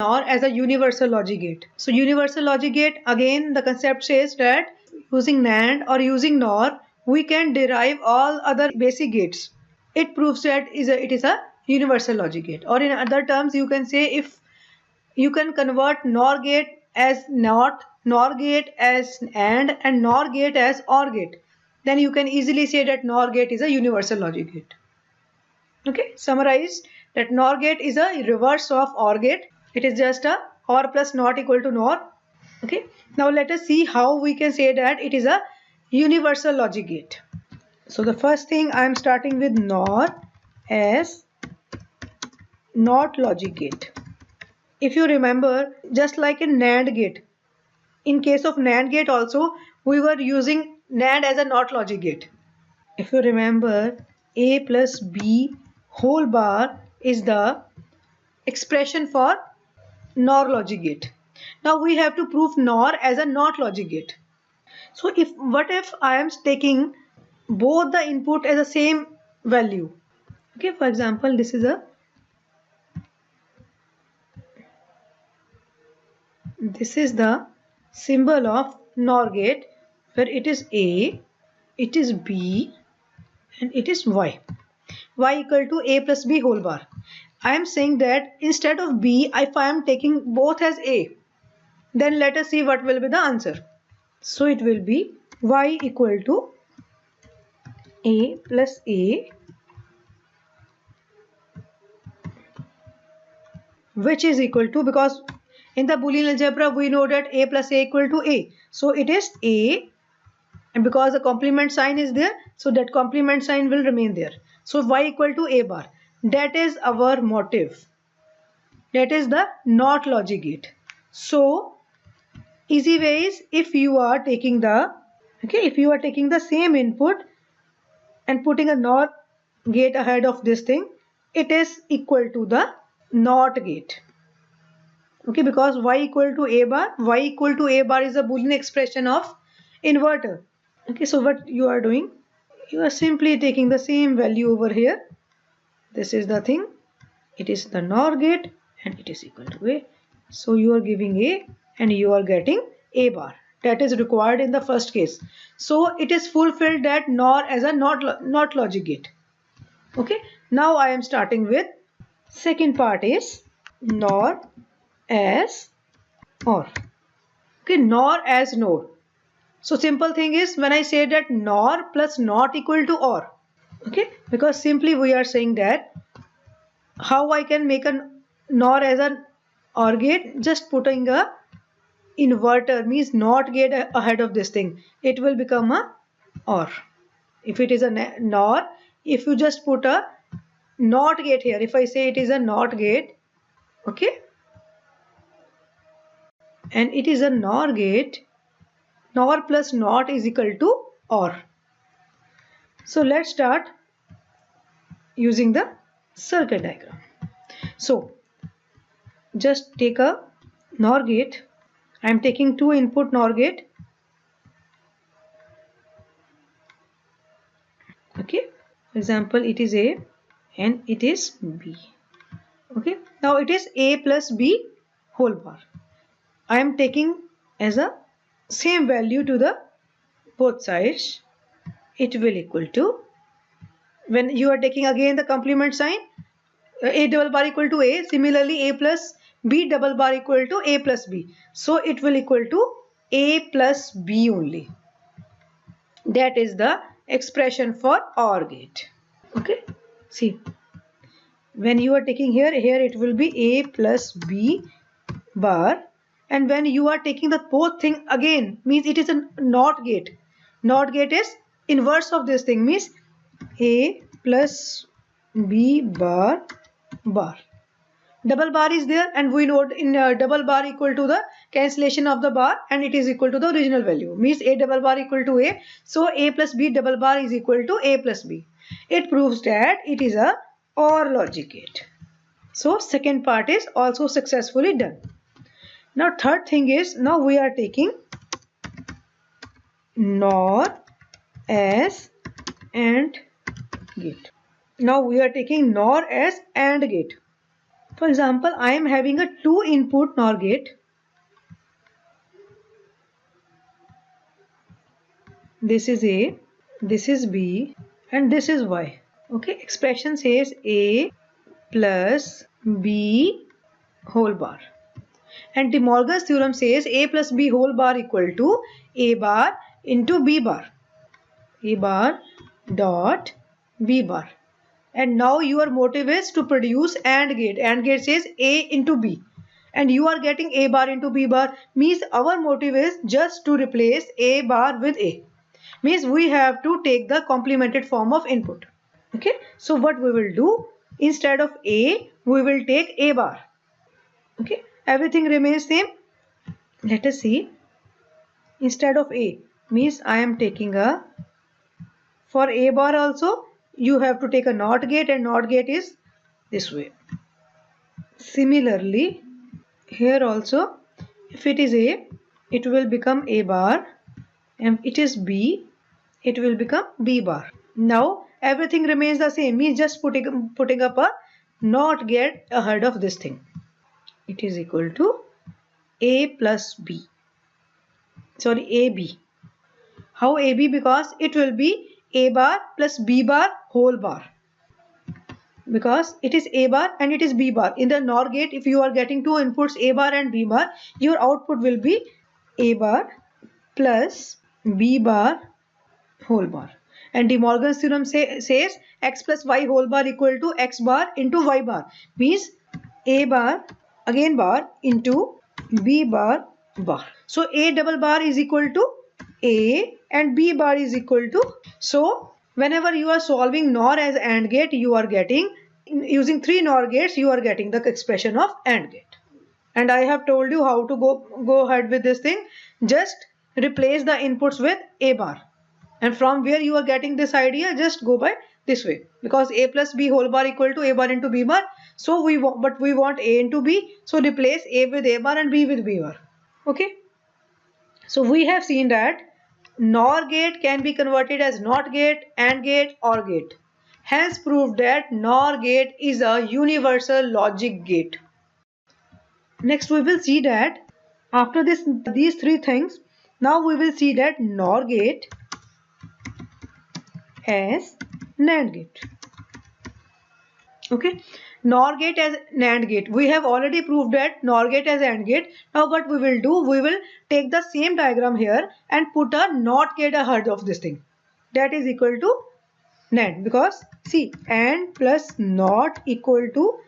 NOR as a universal logic gate. So universal logic gate, again the concept says that using NAND or using NOR, we can derive all other basic gates. It proves that it is a universal logic gate. Or in other terms, you can say if you can convert NOR gate as NOT, NOR gate as and NOR gate as OR gate, then you can easily say that NOR gate is a universal logic gate. Okay, summarize that NOR gate is a reverse of OR gate. It is just a OR plus NOT equal to NOR. Okay, now let us see how we can say that it is a universal logic gate. So the first thing, I am starting with NOR as NOT logic gate. If you remember, just like in NAND gate, in case of NAND gate also, we were using NAND as a NOT logic gate. If you remember, A plus B whole bar is the expression for NOR logic gate. Now we have to prove NOR as a NOT logic gate. So what if I am taking both the input as the same value? Okay, for example, this is the symbol of NOR gate, where it is A, it is B, and it is Y. Y equal to A plus B whole bar. I am saying that instead of B, if I am taking both as A, then let us see what will be the answer. So it will be Y equal to A plus A, which is equal to, because in the Boolean algebra we know that A plus A equal to A. So it is A, and because the complement sign is there, so that complement sign will remain there. So Y equal to A bar. That is our motive. That is the NOT logic gate. So easy way is, if you are taking the same input and putting a NOR gate ahead of this thing, it is equal to the NOT gate. Okay, because Y equal to A bar, Y equal to A bar is a Boolean expression of inverter. Okay, so what you are doing, you are simply taking the same value over here. This is the thing, it is the NOR gate and it is equal to A. So you are giving A and you are getting A bar. That is required in the first case. So it is fulfilled that NOR as a NOT logic gate. Okay, now I am starting with second part is NOR as OR. Okay, NOR as NOR. So simple thing is, when I say that NOR plus NOT equal to OR. Okay, because simply we are saying that how I can make a NOR as an OR gate, just putting a inverter, means NOT gate ahead of this thing, it will become a OR. If it is a NOR, if you just put a NOT gate here, if I say it is a NOT gate, okay, and it is a NOR gate, NOR plus NOT is equal to OR. So let's start using the circuit diagram. So just take a NOR gate. I am taking two input NOR gate. Okay, for example, it is A and it is B. Okay, now it is A plus B whole bar. I am taking as a same value to the both sides. It will equal to, when you are taking again the complement sign, A double bar equal to A, similarly A plus B double bar equal to A plus B. So it will equal to A plus B only. That is the expression for OR gate. Okay, see, when you are taking here it will be A plus B bar, and when you are taking the both thing again, means it is a NOT gate. NOT gate is inverse of this thing, means A plus B bar bar. Double bar is there, and we know in double bar equal to the cancellation of the bar, and it is equal to the original value, means A double bar equal to A. So A plus B double bar is equal to A plus B. It proves that it is a OR logic gate. So second part is also successfully done. Now third thing is, now we are taking NOR as AND gate. Now we are taking NOR as AND gate. For example, I am having a 2 input NOR gate. This is A, this is B, and this is Y. Okay, expression says A plus B whole bar. And De Morgan's theorem says A plus B whole bar equal to A bar into B bar. A bar dot B bar. And now your motive is to produce AND gate. AND gate says A into B. And you are getting A bar into B bar. Means our motive is just to replace A bar with A. Means we have to take the complemented form of input. Okay. So what we will do? Instead of A, we will take A bar. Okay. Everything remains same. Let us see. Instead of A, means I am taking a, for A bar also, you have to take a NOT gate, and NOT gate is this way. Similarly, here also, if it is A, it will become A bar, and it is B, it will become B bar. Now everything remains the same, means just putting up a NOT gate ahead of this thing. It is equal to A plus B. Sorry, AB. How AB? Because it will be A bar plus B bar whole bar. Because it is A bar and it is B bar. In the NOR gate, if you are getting two inputs A bar and B bar, your output will be A bar plus B bar whole bar. And De Morgan's theorem says x plus y whole bar equal to x bar into y bar. Means A bar again bar into B bar bar. So A double bar is equal to A and B bar is equal to. So whenever you are solving NOR as AND gate, you are getting, using 3 NOR gates, you are getting the expression of AND gate. And I have told you how to go ahead with this thing. Just replace the inputs with A bar. And from where you are getting this idea, just go by this way. Because A plus B whole bar equal to A bar into B bar. So we want A into B. So replace A with A bar and B with B bar. Okay. So we have seen that NOR gate can be converted as NOT gate, AND gate, OR gate. Hence proved that NOR gate is a universal logic gate. Next we will see that after these three things, now we will see that NOR gate as NAND gate. Okay, NOR gate as NAND gate. We have already proved that NOR gate as AND gate. Now what we will do, we will take the same diagram here and put a NOT gate ahead of this thing. That is equal to NAND, because see, AND plus NOT equal to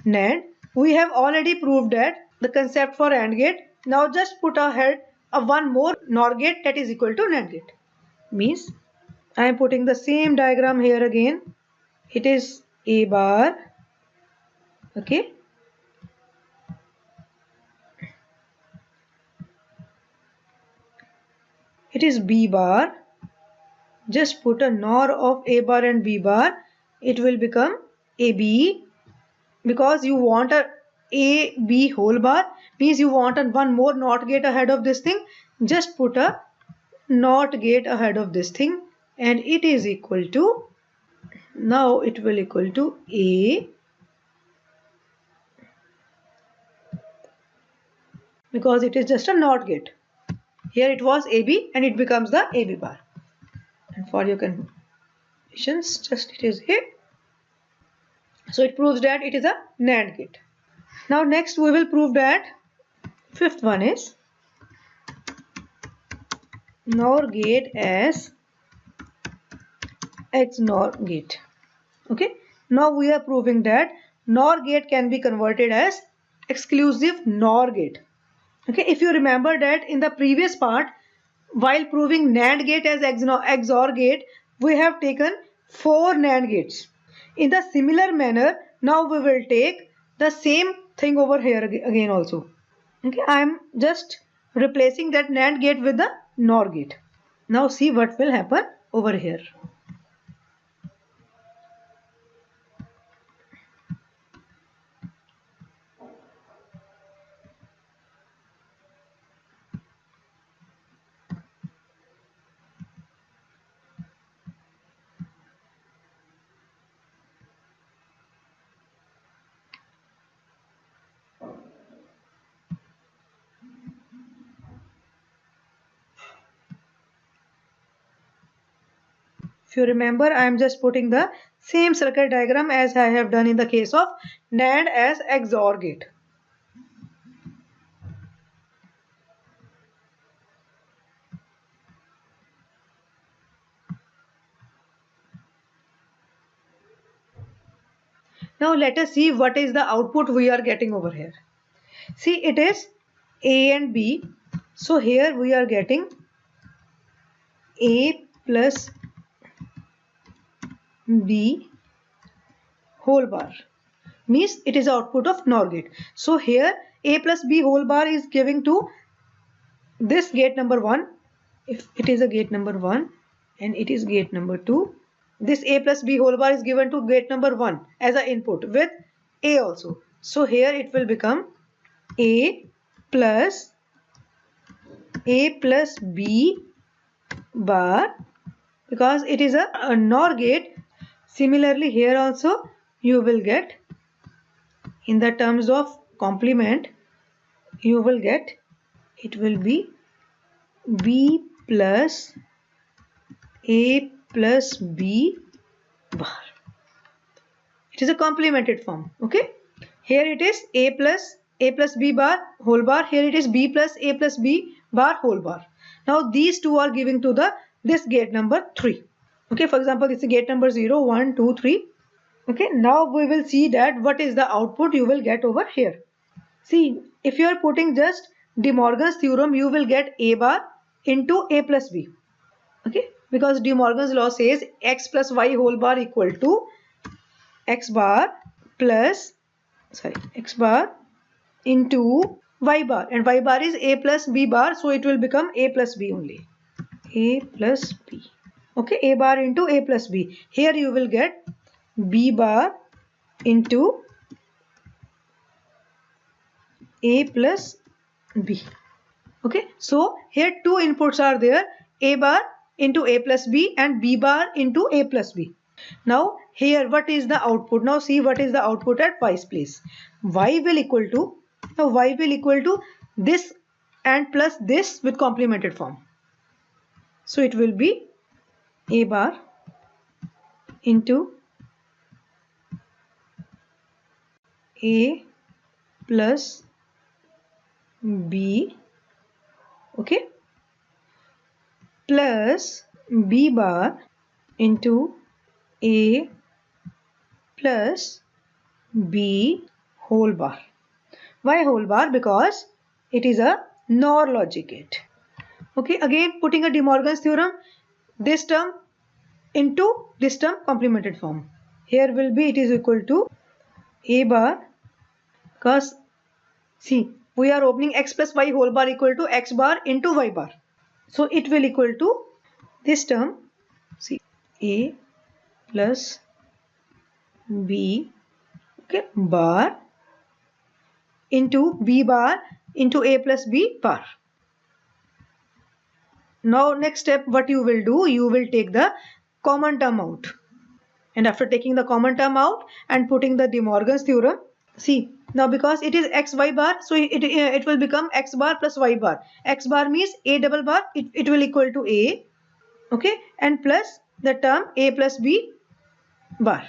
NAND. We have already proved that the concept for AND gate. Now just put ahead a one more NOR gate, that is equal to NAND gate. Means I am putting the same diagram here again. It is A bar. Okay. It is B bar. Just put a NOR of A bar and B bar. It will become AB. Because you want a B whole bar, means you want a one more NOT gate ahead of this thing. Just put a NOT gate ahead of this thing, and it is equal to, now it will equal to A, because it is just a NOT gate. Here it was AB and it becomes the AB bar. And for your conditions, just it is A. So it proves that it is a NAND gate. Now next we will prove that fifth one is NOR gate as XNOR gate. Okay. Now we are proving that NOR gate can be converted as exclusive NOR gate. Okay. If you remember that in the previous part, while proving NAND gate as XOR gate, we have taken 4 NAND gates. In the similar manner, now we will take the same thing over here again also. Okay, I am just replacing that NAND gate with the NOR gate. Now see what will happen over here. If you remember, I am just putting the same circuit diagram as I have done in the case of NAND as XOR gate. Now let us see what is the output we are getting over here. See, it is A and B. So here we are getting A plus B whole bar. Means it is output of NOR gate. So here A plus B whole bar is giving to this gate number 1. If it is a gate number 1 and it is gate number 2, this A plus B whole bar is given to gate number 1 as an input with A also. So here it will become A plus B bar, because it is a NOR gate. Similarly here also you will get, in the terms of complement, you will get, it will be B plus A plus B bar. It is a complemented form. Okay, here it is A plus B bar whole bar. Here it is B plus A plus B bar whole bar. Now these two are giving to this gate number 3. Okay, for example, this is gate number 0, 1, 2, 3. Okay, now we will see that what is the output you will get over here. See, if you are putting just De Morgan's theorem, you will get A bar into A plus B. Okay, because De Morgan's law says x plus y whole bar equal to x bar into y bar, and y bar is A plus B bar, so it will become A plus B only. A plus B. Okay, A bar into A plus B. Here you will get B bar into A plus B. Okay, so here two inputs are there, A bar into A plus B and B bar into A plus B. Now here what is the output? Now see what is the output at y's place. Y will equal to this and plus this with complemented form. So it will be A bar into A plus B, okay, plus B bar into A plus B whole bar. Why whole bar? Because it is a NOR logic gate. Okay, again putting a De Morgan's theorem, this term into this term complemented form. Here will be, it is equal to A bar, because see, we are opening x plus y whole bar equal to x bar into y bar. So it will equal to this term, see, A plus B, okay, bar into B bar into A plus B bar. Now next step what you will do, you will take the common term out. And after taking the common term out and putting the De Morgan's theorem, see, now because it is x y bar, so it will become x bar plus y bar. X bar means A double bar, it will equal to A, okay, and plus the term A plus B bar.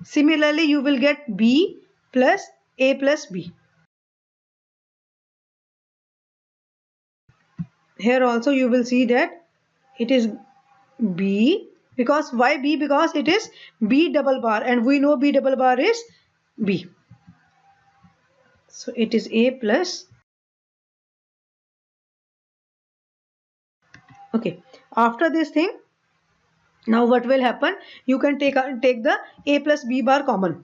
Similarly, you will get B plus A plus B. Here also you will see that it is B, because why B? Because it is B double bar and we know B double bar is B. So it is A plus. Okay, after this thing, now what will happen? You can take the A plus B bar common.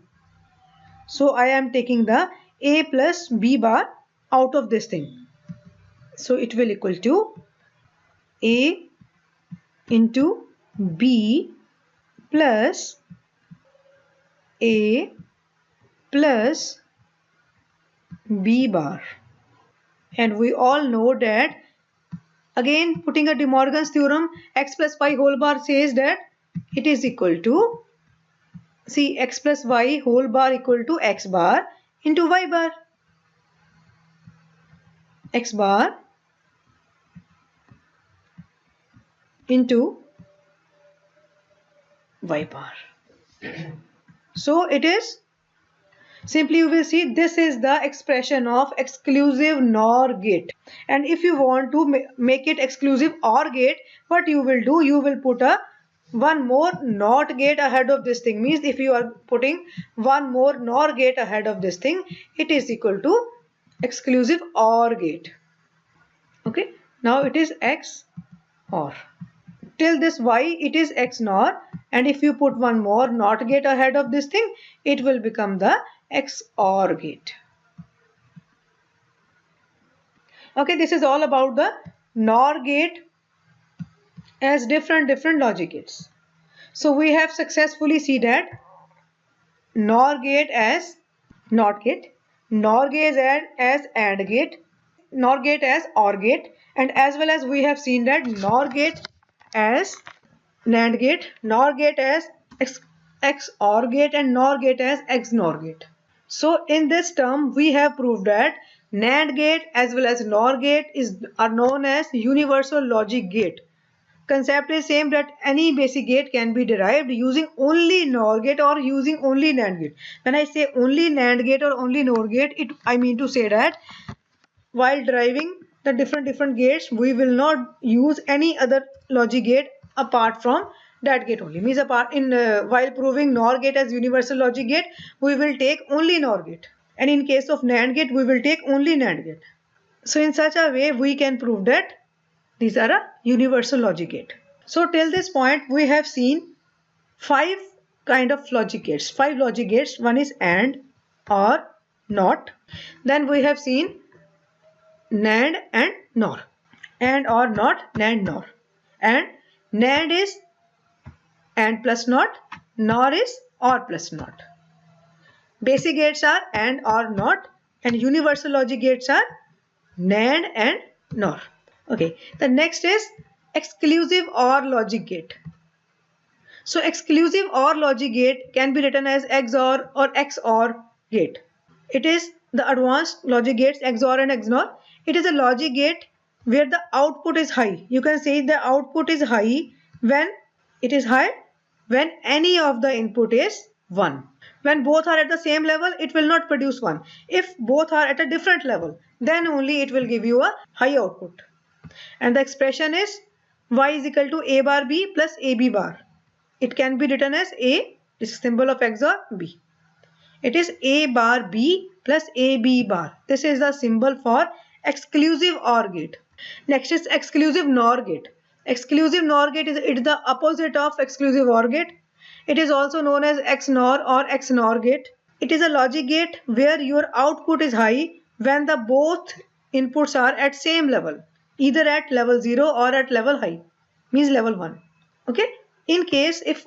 So I am taking the A plus B bar out of this thing. So it will equal to A into B plus A plus B bar. And we all know that, again putting a De Morgan's theorem, x plus y whole bar says that it is equal to, see, x plus y whole bar equal to x bar into y bar. X bar into y bar. So it is simply, you will see this is the expression of exclusive NOR gate. And if you want to make it exclusive OR gate, what you will do, you will put a one more NOT gate ahead of this thing. Means if you are putting one more NOR gate ahead of this thing, it is equal to exclusive OR gate. Okay, now it is XOR. Till this Y, it is XNOR, and if you put one more NOT gate ahead of this thing, it will become the XOR gate. Okay, this is all about the NOR gate as different logic gates. So we have successfully seen that NOR gate as NOT gate, NOR gate as AND gate, NOR gate as OR gate, and as well as we have seen that NOR gate as NAND gate, NOR gate as XOR gate, and NOR gate as XNOR gate. So in this term we have proved that NAND gate as well as NOR gate are known as universal logic gate. Concept is same, that any basic gate can be derived using only NOR gate or using only NAND gate. When I say only NAND gate or only NOR gate, I mean to say that while deriving the different gates, we will not use any other logic gate apart from that gate only. Means apart in while proving NOR gate as universal logic gate, we will take only NOR gate, and in case of NAND gate we will take only NAND gate. So in such a way we can prove that these are a universal logic gate. So till this point we have seen 5 kind of logic gates, 5 logic gates. One is AND, OR, NOT. Then we have seen NAND and NOR, AND, OR, NOT, NAND, NOR. And NAND is AND plus NOT, NOR is OR plus NOT. Basic gates are AND, OR, NOT, and universal logic gates are NAND and NOR. Okay, the next is exclusive OR logic gate. So exclusive OR logic gate can be written as XOR or XOR gate. It is the advanced logic gates XOR and XNOR. It is a logic gate where the output is high. You can say the output is high when it is high when any of the input is 1. When both are at the same level, it will not produce 1. If both are at a different level, then only it will give you a high output. And the expression is Y is equal to A bar B plus AB bar. It can be written as A, this is symbol of XOR, B. It is A bar B plus AB bar. This is the symbol for exclusive OR gate. Next is exclusive NOR gate. Exclusive NOR gate is the opposite of exclusive OR gate. It is also known as XNOR or XNOR gate. It is a logic gate where your output is high when the both inputs are at same level, either at level 0 or at level high, means level 1. Okay, in case if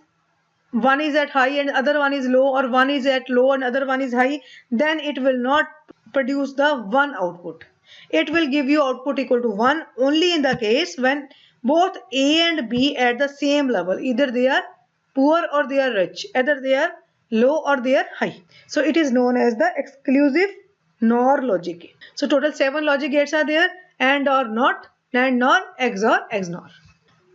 one is at high and other one is low, or one is at low and other one is high, then it will not produce the 1 output. It will give you output equal to 1 only in the case when both A and B at the same level, either they are poor or they are rich, either they are low or they are high. So it is known as the exclusive NOR logic gate. So total 7 logic gates are there: AND, OR, NOT, NAND, NOR, XOR, XNOR.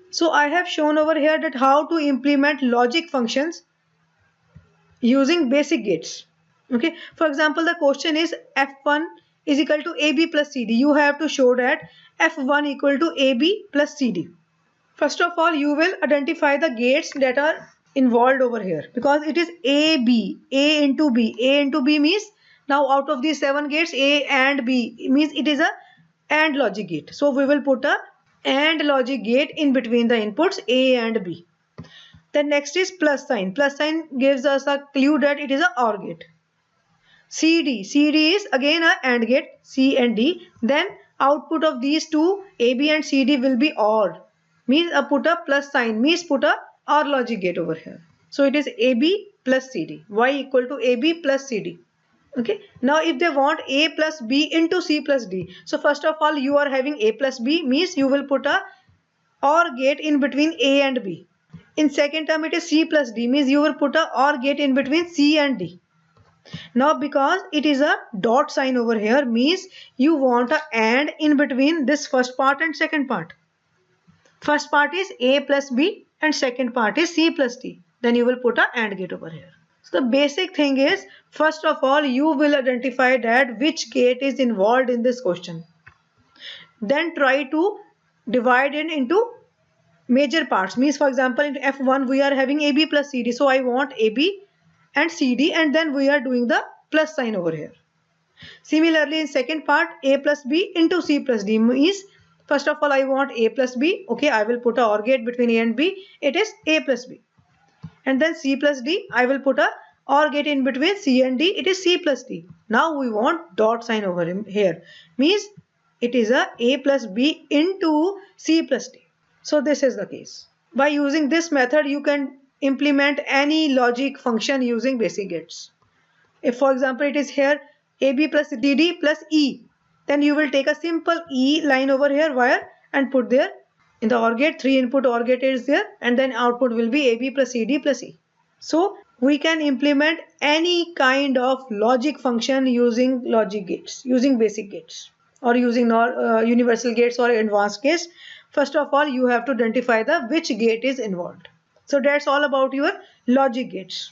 So I have shown over here that how to implement logic functions using basic gates. Okay, for example, the question is F1 is equal to AB plus CD. You have to show that F1 equal to AB plus CD. First of all, you will identify the gates that are involved over here, because it is AB, A into B. A into B means, now out of these 7 gates, A and B means it is a AND logic gate. So we will put a AND logic gate in between the inputs A and B. Then next is plus sign. Plus sign gives us a clue that it is a OR gate. CD. CD is again a AND gate, C and D. Then output of these two, AB and CD, will be OR. Means put a plus sign, means put a OR logic gate over here. So it is AB plus CD. Y equal to AB plus CD. Okay. Now if they want A plus B into C plus D. So first of all, you are having A plus B, means you will put a OR gate in between A and B. In second term, it is C plus D, means you will put a OR gate in between C and D. Now because it is a dot sign over here, means you want a AND in between this first part and second part. First part is A plus B and second part is C plus D. then you will put a AND gate over here. So the basic thing is, first of all, you will identify that which gate is involved in this question. Then try to divide it into major parts. Means, for example, in F1 we are having AB plus CD. So I want AB and CD, and then we are doing the plus sign over here. Similarly, in second part, A plus B into C plus D means, first of all, I want A plus B. Okay, I will put a OR gate between A and B. It is A plus B. And then C plus D, I will put a OR gate in between C and D. It is C plus D. Now we want dot sign over here. Means it is A plus B into C plus D. So this is the case. By using this method, you can implement any logic function using basic gates. If, for example, it is here AB plus CD plus E, then you will take a simple E line over here wire and put there in the OR gate. 3 input OR gate is there, and then output will be AB plus CD plus E. So we can implement any kind of logic function using logic gates, using basic gates, or using universal gates or advanced gates. First of all, you have to identify the which gate is involved. So that's all about your logic gates.